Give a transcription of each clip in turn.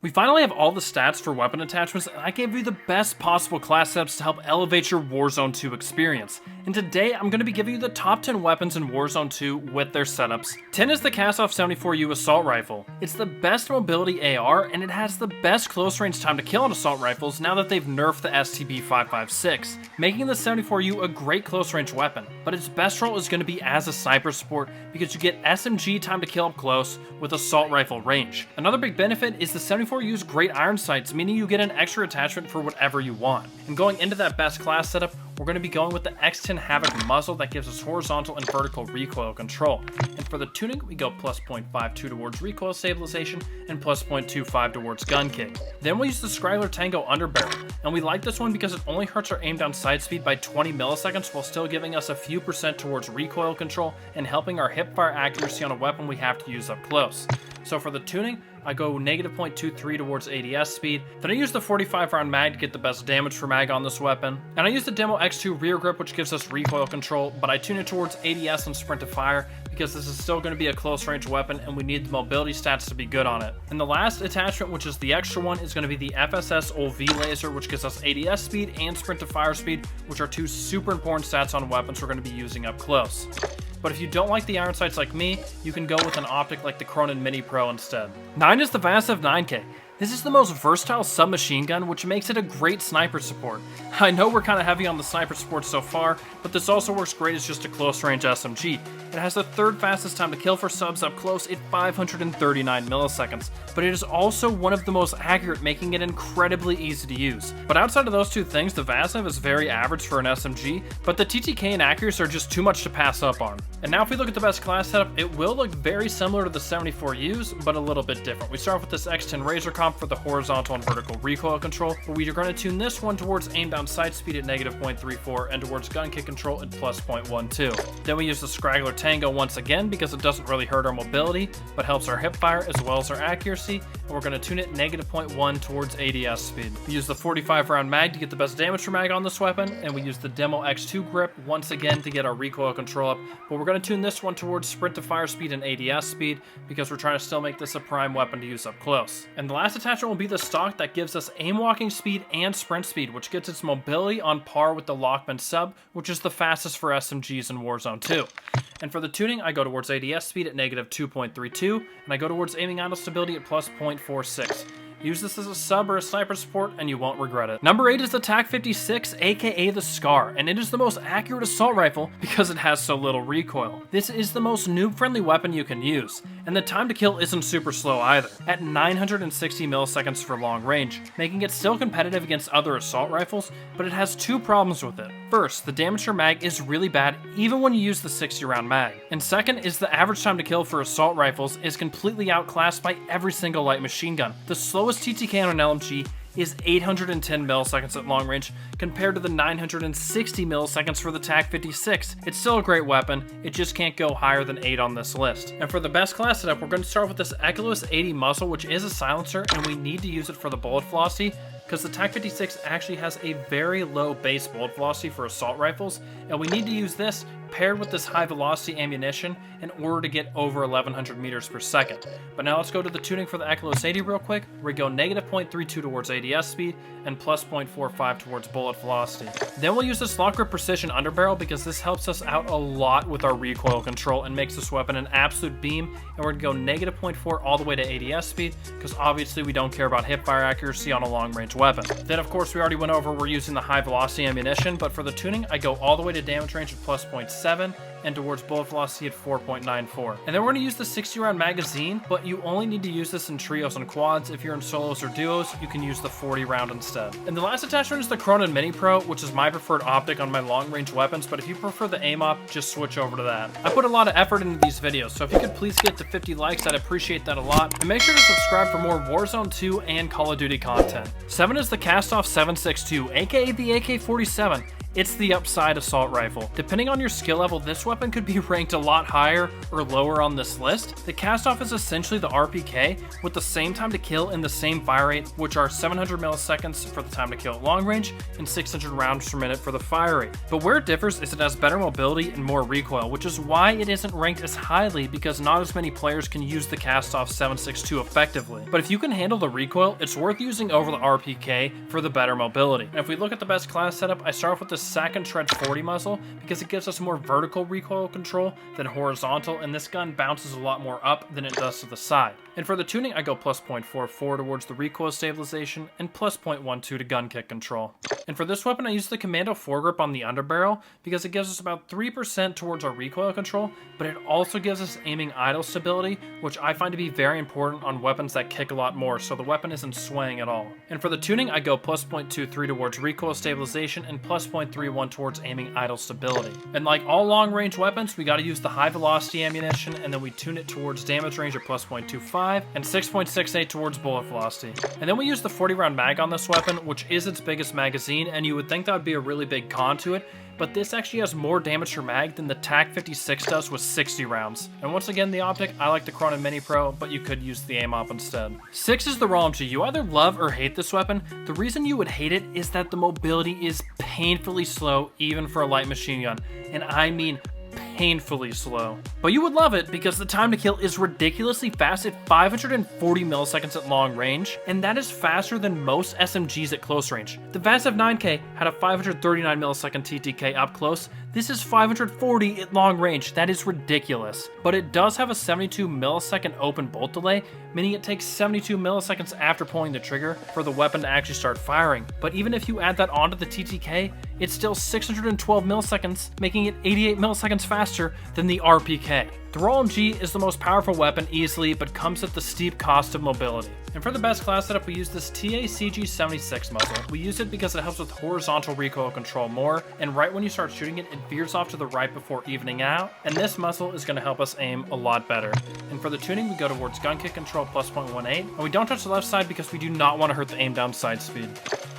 We finally have all the stats for weapon attachments, and I gave you the best possible class setups to help elevate your Warzone 2 experience. And today, I'm going to be giving you the top 10 weapons in Warzone 2 with their setups. 10 is the Kastov 74U Assault Rifle. It's the best mobility AR, and it has the best close range time to kill on assault rifles now that they've nerfed the STB-556, making the 74U a great close range weapon. But its best role is going to be as a sniper support because you get SMG time to kill up close with assault rifle range. Another big benefit is the 74U's great iron sights, meaning you get an extra attachment for whatever you want. And going into that best class setup, we're going to be going with the X10 Havoc muzzle that gives us horizontal and vertical recoil control. And for the tuning, we go plus 0.52 towards recoil stabilization and plus 0.25 towards gun kick. Then we'll use the Scraggler Tango underbarrel, and we like this one because it only hurts our aim down sight speed by 20 milliseconds while still giving us a few percent towards recoil control and helping our hipfire accuracy on a weapon we have to use up close. So for the tuning, I go negative 0.23 towards ADS speed, then I use the 45 round mag to get the best damage per mag on this weapon, and I use the Demo X2 rear grip which gives us recoil control, but I tune it towards ADS and sprint to fire because this is still going to be a close range weapon and we need the mobility stats to be good on it. And the last attachment, which is the extra one, is going to be the FSS OV laser, which gives us ADS speed and sprint to fire speed, which are two super important stats on weapons we're going to be using up close. But if you don't like the iron sights like me, you can go with an optic like the Cronin Mini Pro instead. 9 is the vaznev 9K. This is the most versatile submachine gun, which makes it a great sniper support. I know we're kind of heavy on the sniper support so far, but this also works great as just a close range SMG. It has the third fastest time to kill for subs up close at 539 milliseconds, but it is also one of the most accurate, making it incredibly easy to use. But outside of those two things, the vaznev is very average for an SMG, but the TTK and accuracy are just too much to pass up on. And now if we look at the best class setup, it will look very similar to the 74Us, but a little bit different. We start off with this X10 Razor comp for the horizontal and vertical recoil control, but we are going to tune this one towards aim down sight speed at negative 0.34 and towards gun kick control at plus 0.12. Then we use the Scraggler Tango once again because it doesn't really hurt our mobility, but helps our hip fire as well as our accuracy, and we're going to tune it negative 0.1 towards ADS speed. We use the 45 round mag to get the best damage per mag on this weapon, and we use the Demo X2 grip once again to get our recoil control up, but we're going to tune this one towards sprint to fire speed and ADS speed because we're trying to still make this a prime weapon to use up close. And the last attachment will be the stock that gives us aim walking speed and sprint speed, which gets its mobility on par with the Lachmann sub, which is the fastest for SMGs in Warzone 2. And for the tuning, I go towards ADS speed at negative 2.32, and I go towards aiming idle stability at plus 0.46. Use this as a sub or a sniper support and you won't regret it. Number 8 is the Taq-56, aka the SCAR, and it is the most accurate assault rifle because it has so little recoil. This is the most noob-friendly weapon you can use, and the time to kill isn't super slow either, at 960 milliseconds for long range, making it still competitive against other assault rifles, but it has two problems with it. First, the damage per mag is really bad even when you use the 60 round mag. And second is the average time to kill for assault rifles is completely outclassed by every single light machine gun. The slowest TTK on an LMG is 810 milliseconds at long range compared to the 960 milliseconds for the Taq-56. It's still a great weapon, it just can't go higher than 8 on this list. And for the best class setup, we're going to start with this Echolus 80 muzzle, which is a silencer, and we need to use it for the bullet velocity because the Taq-56 actually has a very low base bullet velocity for assault rifles, and we need to use this paired with this high velocity ammunition in order to get over 1100 meters per second. But now let's go to the tuning for the Echolus 80 real quick. We go negative 0.32 towards ADS speed and plus 0.45 towards bullet velocity. Then we'll use the Slot Grip Precision underbarrel because this helps us out a lot with our recoil control and makes this weapon an absolute beam, and we're going to go negative 0.4 all the way to ADS speed because obviously we don't care about hip fire accuracy on a long range weapon. Then of course we already went over we're using the high velocity ammunition, but for the tuning I go all the way to damage range at plus 0.7 and towards bullet velocity at 4.94. And then we're going to use the 60 round magazine, but you only need to use this in trios and quads. If you're in solos or duos, you can use the 40 round instead. And the last attachment is the Cronin Mini Pro, which is my preferred optic on my long range weapons, but if you prefer the aim op, just switch over to that. I put a lot of effort into these videos, so if you could please get to 50 likes, I'd appreciate that a lot. And make sure to subscribe for more Warzone 2 and Call of Duty content. 7 is the Kastov 762, aka the AK-47. it's the upside assault rifle. Depending on your skill level, this weapon could be ranked a lot higher or lower on this list. The Kastov is essentially the RPK with the same time to kill and the same fire rate, which are 700 milliseconds for the time to kill at long range and 600 rounds per minute for the fire rate. But where it differs is it has better mobility and more recoil, which is why it isn't ranked as highly, because not as many players can use the Kastov 7.62 effectively. But if you can handle the recoil, it's worth using over the RPK for the better mobility. And if we look at the best class setup, I start off with the Sack and Shred 40 muzzle because it gives us more vertical recoil control than horizontal, and this gun bounces a lot more up than it does to the side. And for the tuning, I go plus 0.44 towards the recoil stabilization and plus 0.12 to gun kick control. And for this weapon, I use the Commando foregrip on the underbarrel because it gives us about 3% towards our recoil control, but it also gives us aiming idle stability, which I find to be very important on weapons that kick a lot more, so the weapon isn't swaying at all. And for the tuning, I go plus 0.23 towards recoil stabilization and plus 0.31 towards aiming idle stability. And like all long range weapons, we gotta use the high velocity ammunition, and then we tune it towards damage range at plus 0.25 and 6.68 towards bullet velocity. And then we use the 40 round mag on this weapon, which is its biggest magazine, and you would think that would be a really big con to it, but this actually has more damage per mag than the Taq-56 does with 60 rounds. And once again, the optic, I like the Corona Mini Pro, but you could use the aim op instead. 6 is the RAAL MG. You either love or hate this weapon. The reason you would hate it is that the mobility is painfully slow, even for a light machine gun. And I mean painfully slow. But you would love it because the time to kill is ridiculously fast at 540 milliseconds at long range, and that is faster than most SMGs at close range. The vaznev 9K had a 539 millisecond TTK up close. This is 540 at long range. That is ridiculous. But it does have a 72 millisecond open bolt delay, meaning it takes 72 milliseconds after pulling the trigger for the weapon to actually start firing. But even if you add that onto the TTK, it's still 612 milliseconds, making it 88 milliseconds faster than the RPK. The RAAL MG is the most powerful weapon easily, but comes at the steep cost of mobility. And for the best class setup, we use this TACG76 muzzle. We use it because it helps with horizontal recoil control more, and right when you start shooting it, it veers off to the right before evening out, and this muzzle is going to help us aim a lot better. And for the tuning, we go towards gun kick control plus 0.18, and we don't touch the left side because we do not want to hurt the aim down sight speed.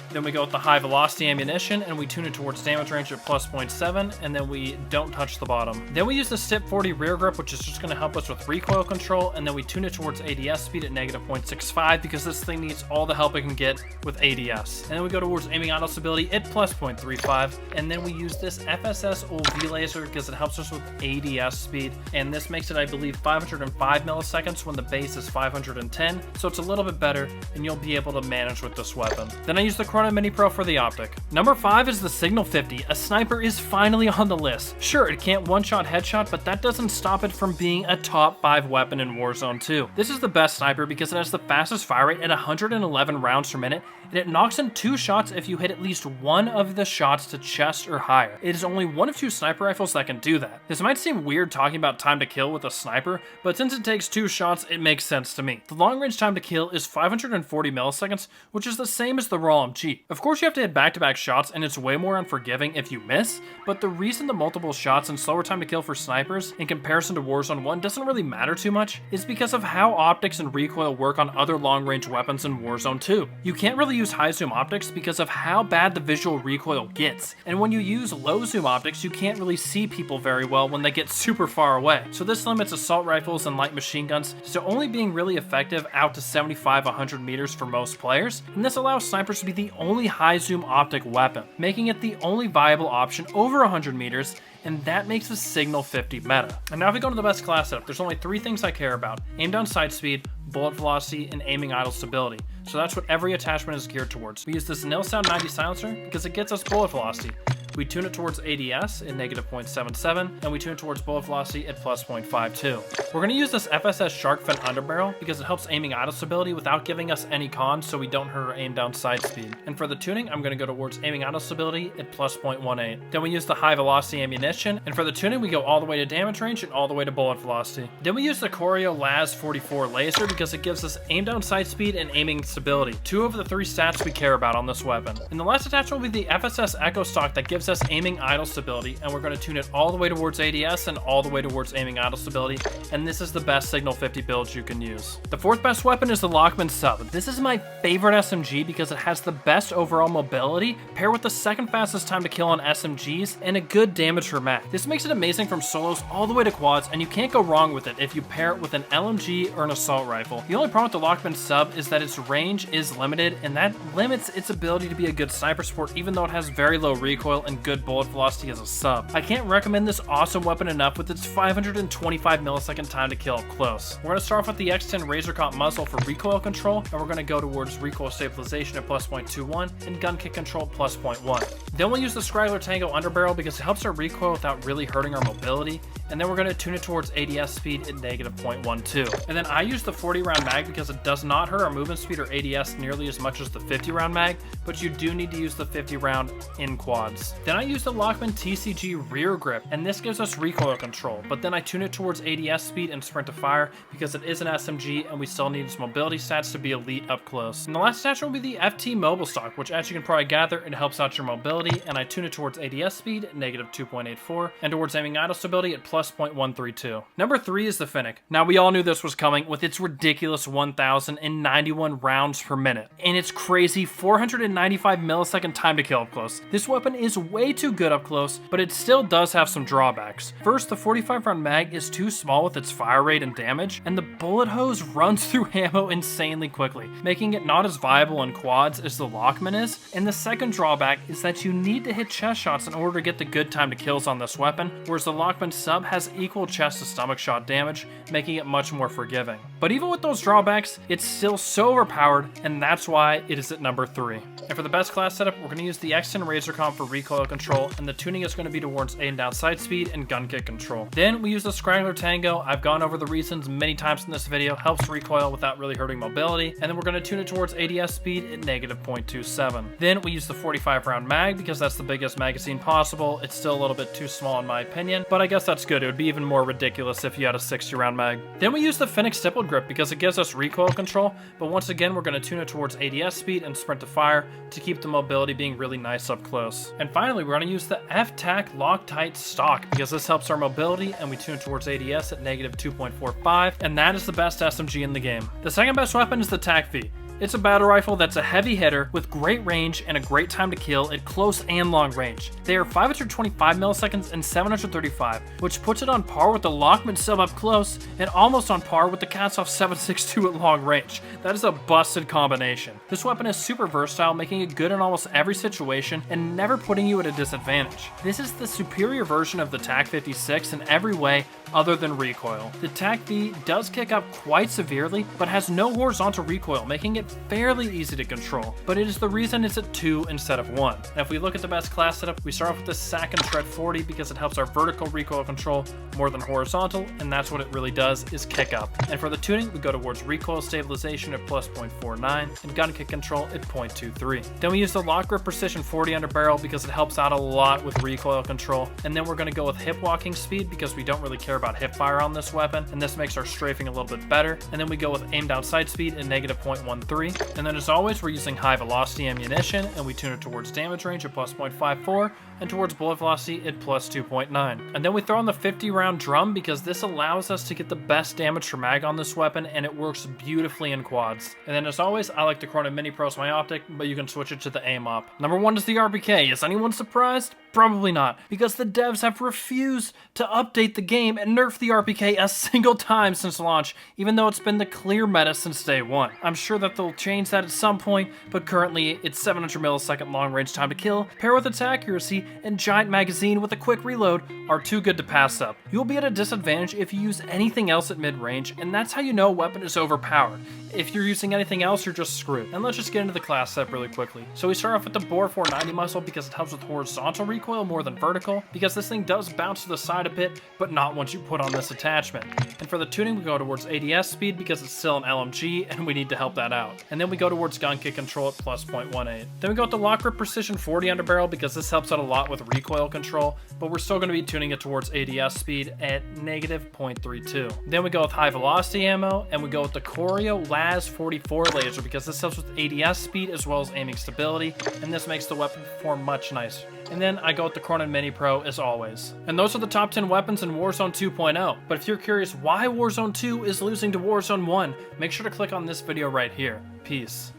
Then we go with the high velocity ammunition, and we tune it towards damage range at plus 0.7, and then we don't touch the bottom. Then we use the STIP 40 rear grip, which is just going to help us with recoil control, and then we tune it towards ADS speed at negative 0.65 because this thing needs all the help it can get with ADS. And then we go towards aiming idle stability at plus 0.35, and then we use this FSS UV laser because it helps us with ADS speed, and this makes it, I believe, 505 milliseconds when the base is 510, so it's a little bit better, and you'll be able to manage with this weapon. Then I use the Corona Mini Pro for the optic. Number 5 is the Signal 50. A sniper is finally on the list. Sure, it can't one-shot headshot, but that doesn't stop it from being a top 5 weapon in Warzone 2. This is the best sniper because it has the fastest fire rate at 111 rounds per minute, and it knocks in 2 shots if you hit at least one of the shots to chest or higher. It is only one of 2 sniper rifles that can do that. This might seem weird talking about time to kill with a sniper, but since it takes 2 shots, it makes sense to me. The long range time to kill is 540 milliseconds, which is the same as the RAAL MG. Of course, you have to hit back-to-back shots, and it's way more unforgiving if you miss, but the reason the multiple shots and slower time to kill for snipers in comparison to Warzone 1 doesn't really matter too much is because of how optics and recoil work on other long-range weapons in Warzone 2. You can't really use high-zoom optics because of how bad the visual recoil gets, and when you use low-zoom optics, you can't really see people very well when they get super far away. So this limits assault rifles and light machine guns to only being really effective out to 75-100 meters for most players, and this allows snipers to be the only high-zoom optic weapon, making it the only viable option over 100 meters, and that makes the Signal 50 meta. And now if we go to the best class setup, there's only 3 things I care about: aim down sight speed, bullet velocity, and aiming idle stability. So that's what every attachment is geared towards. We use this Nil Sound 90 silencer because it gets us bullet velocity. We tune it towards ADS at negative 0.77, and we tune it towards bullet velocity at plus 0.52. We're going to use this FSS Shark Fin underbarrel because it helps aiming idle stability without giving us any cons, so we don't hurt our aim down sight speed. And for the tuning, I'm going to go towards aiming idle stability at plus 0.18. Then we use the high velocity ammunition, and for the tuning, we go all the way to damage range and all the way to bullet velocity. Then we use the Corio Laz 44 laser because it gives us aim down sight speed and aiming stability, 2 of the 3 stats we care about on this weapon. And the last attachment will be the FSS Echo Stock that gives gives us aiming idle stability, and we're going to tune it all the way towards ADS and all the way towards aiming idle stability, and this is the best Signal 50 build you can use. The fourth best weapon is the Lachmann sub. This is my favorite SMG because it has the best overall mobility, paired with the second fastest time to kill on SMGs, and a good damage per mag. This makes it amazing from solos all the way to quads, and you can't go wrong with it if you pair it with an LMG or an assault rifle. The only problem with the Lachmann sub is that its range is limited, and that limits its ability to be a good sniper support, even though it has very low recoil and good bullet velocity as a sub. I can't recommend this awesome weapon enough with its 525 millisecond time to kill up close. We're going to start off with the X10 Razor Comp muzzle for recoil control, and we're going to go towards recoil stabilization at plus 0.21 and gun kick control plus 0.1. Then we'll use the Scraggler Tango underbarrel because it helps our recoil without really hurting our mobility, and then we're going to tune it towards ADS speed at negative 0.12. And then I use the 40 round mag because it does not hurt our movement speed or ADS nearly as much as the 50 round mag, but you do need to use the 50 round in quads. Then I use the Lachmann TCG rear grip, and this gives us recoil control, but then I tune it towards ADS speed and sprint to fire because it is an SMG and we still need its mobility stats to be elite up close. And the last attachment will be the FT mobile stock, which as you can probably gather, it helps out your mobility, and I tune it towards ADS speed at negative 2.84 and towards aiming idle stability at plus 0.132. Number 3 is the Fennec. Now we all knew this was coming with its ridiculous 1091 rounds per minute, and its crazy 495 millisecond time to kill up close. This weapon is way too good up close, but it still does have some drawbacks. First, the 45 round mag is too small with its fire rate and damage, and the bullet hose runs through ammo insanely quickly, making it not as viable in quads as the Lachmann is. And the second drawback is that you need to hit chest shots in order to get the good time to kills on this weapon, whereas the Lachmann sub has equal chest to stomach shot damage, making it much more forgiving. But even with those drawbacks, it's still so overpowered, and that's why it is at number 3. And for the best class setup, we're going to use the X10 Razor Comp for recoil control, and the tuning is going to be towards aim down sight speed and gun kick control. Then we use the Scraggler Tango. I've gone over the reasons many times in this video, helps recoil without really hurting mobility, and then we're going to tune it towards ADS speed at negative 0.27. Then we use the 45 round mag because that's the biggest magazine possible. It's still a little bit too small in my opinion, but I guess that's good. It would be even more ridiculous if you had a 60 round mag. Then we use the Fennec stippled grip because it gives us recoil control, but once again we're going to tune it towards ADS speed and sprint to fire to keep the mobility being really nice up close. And finally, we're going to use the F-Tac Loctite stock because this helps our mobility, and we tune it towards ADS at negative 2.45, and that is the best SMG in the game. The second best weapon is the Taq-V. It's a battle rifle that's a heavy hitter with great range and a great time to kill at close and long range. They are 525 milliseconds and 735, which puts it on par with the Lachmann sub up close and almost on par with the Kastov 762 at long range. That is a busted combination. This weapon is super versatile, making it good in almost every situation and never putting you at a disadvantage. This is the superior version of the Taq-56 in every way other than recoil. The Taq-V does kick up quite severely, but has no horizontal recoil, making it fairly easy to control, but it is the reason it's at 2 instead of 1. Now if we look at the best class setup, we start off with the Sack and Shred 40 because it helps our vertical recoil control more than horizontal, and that's what it really does, is kick up. And for the tuning, we go towards recoil stabilization at plus 0.49 and gun kick control at 0.23. Then we use the Lock Grip Precision 40 underbarrel because it helps out a lot with recoil control, and then we're going to go with hip walking speed because we don't really care about hip fire on this weapon, and this makes our strafing a little bit better. And then we go with aim down sight speed at negative 0.13, and then as always we're using high velocity ammunition, and we tune it towards damage range at plus 0.54 and towards bullet velocity at plus 2.9. And then we throw in the 50 round drum because this allows us to get the best damage per mag on this weapon, and it works beautifully in quads. And then as always, I like the Corona Mini Pro as my optic, but you can switch it to the aim op. Number 1 is the RPK. Is anyone surprised? Probably not, because the devs have refused to update the game and nerf the RPK a single time since launch, even though it's been the clear meta since day one. I'm sure that they'll change that at some point, but currently its 700 millisecond long range time to kill, paired with its accuracy and giant magazine with a quick reload, are too good to pass up. You'll be at a disadvantage if you use anything else at mid-range, and that's how you know a weapon is overpowered. If you're using anything else, you're just screwed. And let's just get into the class setup really quickly. So we start off with the Bore 490 muzzle because it helps with horizontal recoil more than vertical, because this thing does bounce to the side a bit, but not once you put on this attachment. And for the tuning, we go towards ADS speed because it's still an LMG and we need to help that out. And then we go towards gun kick control at plus 0.18. Then we go with the Lock Grip Precision 40 underbarrel because this helps out a lot with recoil control, but we're still going to be tuning it towards ADS speed at -0.32. Then we go with high velocity ammo, and we go with the Corio LAS 44 laser because this helps with ADS speed as well as aiming stability, and this makes the weapon perform much nicer. And then I go with the Cronen Mini Pro as always. And those are the top 10 weapons in Warzone 2.0. But if you're curious why Warzone 2 is losing to Warzone 1, make sure to click on this video right here. Peace.